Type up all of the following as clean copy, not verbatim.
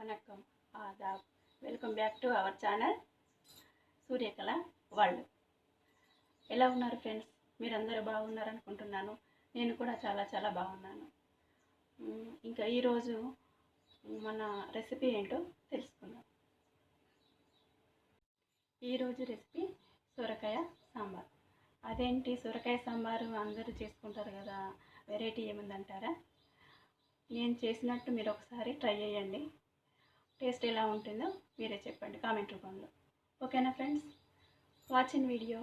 వనక్కం ఆదాబ్ welcome back to our channel Suryakala world. ఎలా ఉన్నారు ఫ్రెండ్స్? మీరందరూ బాగున్నారు అనుకుంటున్నాను. నేను కూడా చాలా బాగున్నాను. ఇంకా ఈరోజు మన రెసిపీ ఏంటో తెలుసుకుందాం. ఈరోజు రెసిపీ సొరకాయ సాంబార్. అదేంటి సొరకాయ సాంబారు అందరూ చేసుకుంటారు కదా, వెరైటీ ఏముందంటారా? నేను చేసినట్టు మీరు ఒకసారి ట్రై చేయండి. టేస్ట్ ఎలా ఉంటుందో మీరే చెప్పండి కామెంట్ రూపంలో. ఓకేనా ఫ్రెండ్స్? Watching video.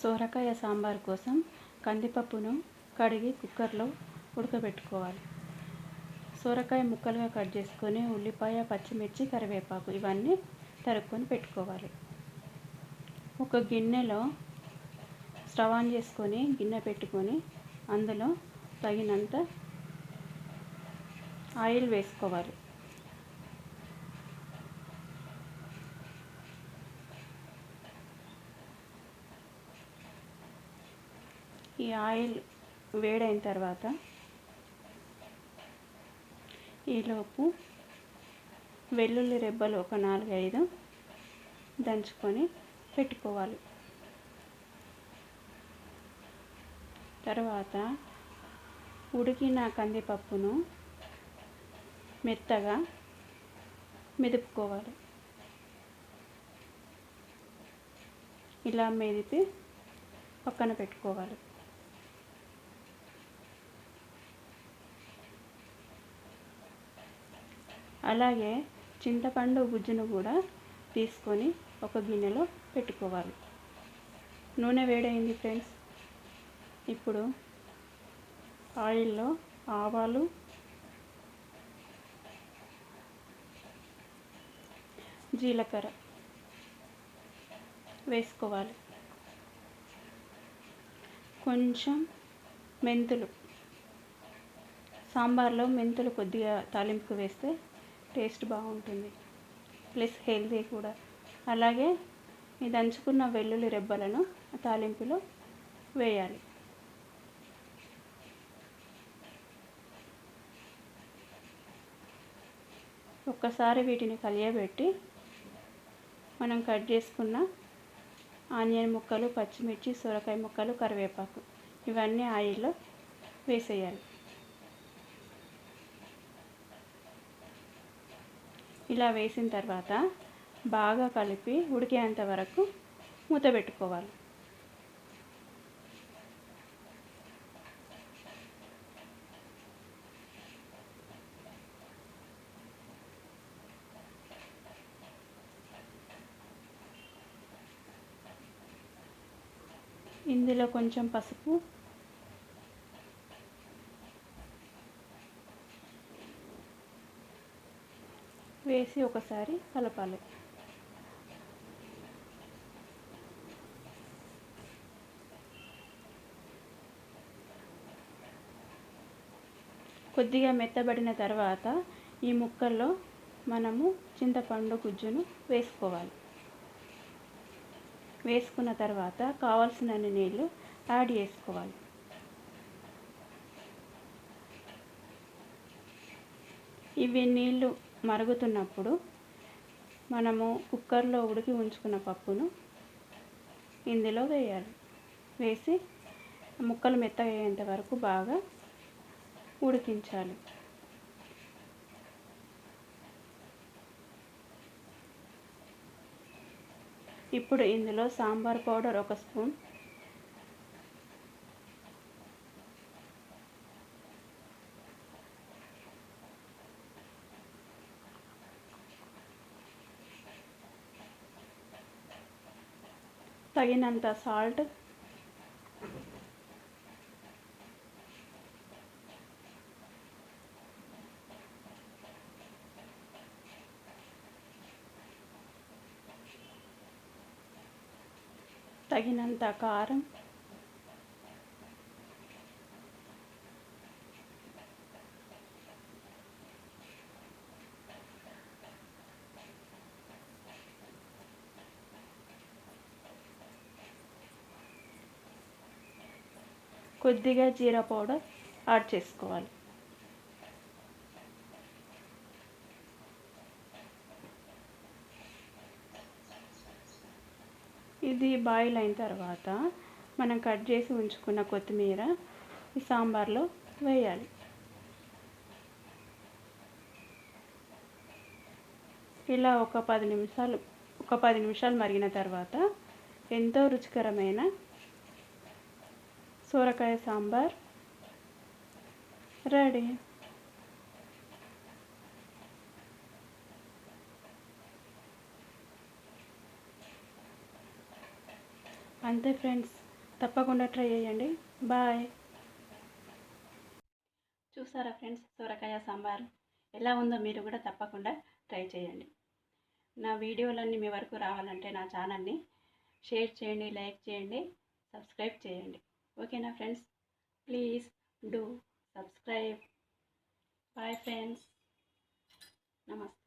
సొరకాయ సాంబార్ కోసం కందిపప్పును కడిగి కుక్కర్లో ఉడకబెట్టుకోవాలి. సొరకాయ ముక్కలుగా కట్ చేసుకొని ఉల్లిపాయ, పచ్చిమిర్చి, కరివేపాకు ఇవన్నీ తరుక్కొని పెట్టుకోవాలి. ఒక గిన్నెలో స్టవ్ ఆన్ చేసుకొని గిన్నె పెట్టుకొని అందులో తగినంత ఆయిల్ వేసుకోవాలి. ఈ ఆయిల్ వేడైన తర్వాత ఈలోపు వెల్లుల్లి రెబ్బలు ఒక 4-5 దంచుకొని పెట్టుకోవాలి. తర్వాత ఉడికిన కందిపప్పును మెత్తగా మెదుపుకోవాలి. ఇలా మెదిపి పక్కన పెట్టుకోవాలి. అలాగే చింతపండు గుజ్జును కూడా తీసుకొని ఒక గిన్నెలో పెట్టుకోవాలి. నూనె వేడైంది ఫ్రెండ్స్. ఇప్పుడు ఆయిల్లో ఆవాలు, జీలకర్ర వేసుకోవాలి. కొంచెం మెంతులు, సాంబార్లో మెంతులు కొద్దిగా తాలింపుకు వేస్తే టేస్ట్ బాగుంటుంది, ప్లస్ హెల్తీ కూడా. అలాగే ఈ దంచుకున్న వెల్లుల్లి రెబ్బలను తాలింపులో వేయాలి. ఒక్కసారి వీటిని కలియబెట్టి మనం కట్ చేసుకున్న ఆనియన్ ముక్కలు, పచ్చిమిర్చి, సొరకాయ ముక్కలు, కరివేపాకు ఇవన్నీ ఆయిల్లో వేసేయాలి. ఇలా వేసిన తర్వాత బాగా కలిపి ఉడికేంత వరకు మూత పెట్టుకోవాలి. ఇందులో కొంచెం పసుపు, వేసి ఒకసారి కలపాలి. కొద్దిగా మెత్తబడిన తర్వాత ఈ ముక్కల్లో మనము చింతపండు గుజ్జును వేసుకోవాలి. వేసుకున్న తర్వాత కావాల్సినన్ని నీళ్ళు యాడ్ చేసుకోవాలి. ఇవి నీళ్ళు మరుగుతున్నప్పుడు మనము కుక్కర్లో ఉడికి ఉంచుకున్న పప్పును ఇందులో వేయాలి. వేసి ముక్కలు మెత్తగా అయ్యేంత వరకు బాగా ఉడికించాలి. ఇప్పుడు ఇందులో సాంబార్ పౌడర్ 1 స్పూన్, తగినంత సాల్ట్, తగినంత కారం, కొద్దిగా జీరా పౌడర్ యాడ్ చేసుకోవాలి. ఇది బాయిల్ అయిన తర్వాత మనం కట్ చేసి ఉంచుకున్న కొత్తిమీర ఈ సాంబార్లో వేయాలి. ఇలా ఒక 10 నిమిషాలు మరిగిన తర్వాత ఎంతో రుచికరమైన సొరకాయ సాంబార్ రెడీ. అంతే ఫ్రెండ్స్, తప్పకుండా ట్రై చేయండి. బాయ్. చూసారా ఫ్రెండ్స్, సొరకాయ సాంబార్ ఎలా ఉందో మీరు కూడా తప్పకుండా ట్రై చేయండి. నా వీడియోలన్నీ మీ వరకు రావాలంటే నా ఛానల్ని షేర్ చేయండి, లైక్ చేయండి, సబ్స్క్రైబ్ చేయండి. ఓకేనా friends? Please do subscribe. Bye friends. నమస్తే.